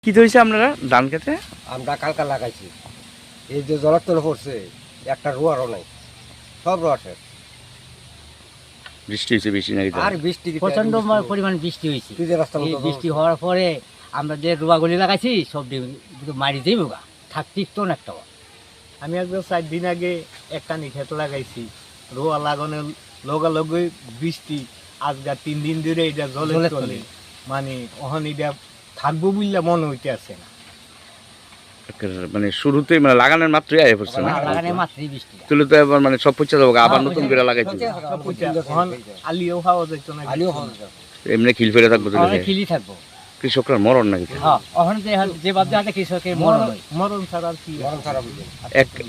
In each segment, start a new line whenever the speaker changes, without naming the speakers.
কি হয়েছে আপনারা ধান খেতে?
আমরা কালকা লাগাইছি, এই যে জলের তলে পড়ছে একটা রোয়ারও নাই, সব রোয়া শেষ।
বৃষ্টি হয়েছে বেশি নাকি?
আর বৃষ্টি
প্রচন্ড পরিমাণ বৃষ্টি হয়েছে।
পিচের রাস্তা
এই বৃষ্টি হওয়ার পরে আমরা যে রোয়াগুলি লাগাইছি সব মারি দেই বোগা থাকতিক তো না একটা।
আমি একবার 4 দিন আগে একটা ক্ষেত লাগাইছি, রোয়া লাগানোর লগালগই বৃষ্টি, আজকে 3 দিন ধরে এটা জলের তলে, মানে ওখান এটা থাকবো বললে মনে হইতে আছে না।
মানে শুরুতেই মানে লাগানোর মাত্রই আয় পড়ছে না?
লাগানোর মাত্রই বৃষ্টি
তুলে তো এবার মানে সব পচে যাবো, আবার নতুন করে লাগাইতে
আলিও খাওয়া যেত না,
আলিও খাওয়া যেত।
এমনি খিল ফেলে থাকবো তো।
খিলি থাকবো,
কৃষকরা মরণ নাকি?
হ্যাঁ ওখানে যে বাদ দেওয়া কৃষকের মরণ হয়।
মরণ ছাড়া আর কি।
গরম ছাড়া বুঝে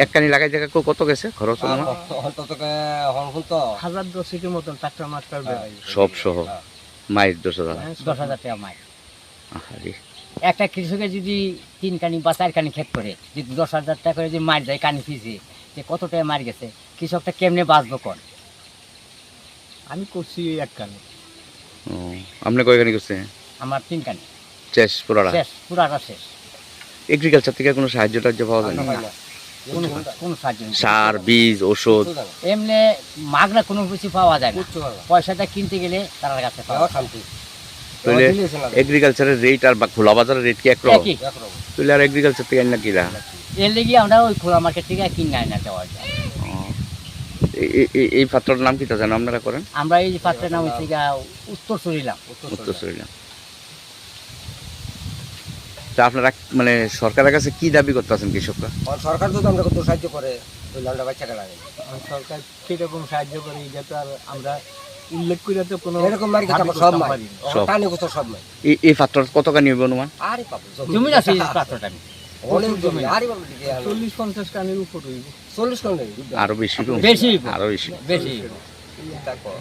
এক কানি লাগাই জায়গা কত গেছে খরচ?
তো
1010 মতন টাকা মাস্টার বেড়াই
সব সহ মায়ের 10,000।
10,000 টাকা মাই।
আহারে,
একটা কৃষকের যদি 3 কানি বা 4 কানি ক্ষেত করে যদি 10,000 টাকা করে যদি মার যায় কানি ফিজে, যে কত টাকা মার গেছে, কৃষকটা কেমনে বাঁচবো কোন?
আমি করছি এক কানে।
ও আপনি কয়খানি করছে?
আমার 3 কানি
শেষ পুরাটা?
শেষ, পুরাটা শেষ।
এগ্রিকালচার থেকে কোনো সাহায্য টাহায্য পাওয়া যায় না?
কোনো সাহায্য নেই।
সার, বীজ, ওষুধ
এমনি মাগনা কোনো কিছু পাওয়া যায় না, পয়সাটা কিনতে গেলে তার কাছে পাওয়া
শান্তি।
তাহলে এগ্রিকালচারের রেট আর খোলা বাজারের রেট কি একরকম?
একই।
তাহলে আর এগ্রিকালচার থেকে আইন না কিলা?
এর লেগে আমরা ওই খোলা মার্কেট থেকে কিনে আনা দেওয়া যায়।
এই পাত্রটার নাম কি তা জানো আপনারা করেন?
আমরা এই পাত্রের নাম হচ্ছে উত্তর চুরিলাম।
উত্তর সরিলাম। তা আপনারা মানে সরকারের কাছে কি দাবি করতেছেন কৃষকরা?
সরকার যদি আমরা কত সাহায্য করে তাহলে আমরা বাচ্চাকে লাগাই।
সরকার কিরকম সাহায্য করে এটা তো আর আমরা উল্লেখ করে তো কোনো
এরকম মারি কথা সব মারি, টানে কোথাও সব মারি।
এই পাত্র কত কানি হইব অনুমান?
আরে বাবা
জমি আছে এই পাত্রটা।
অনেক জমি, আরে বাবা
40-50 কানের উপর হইব।
40 কোন নেই,
আরো বেশি?
বেশি
আরো বেশি।
বেশি।
তারপর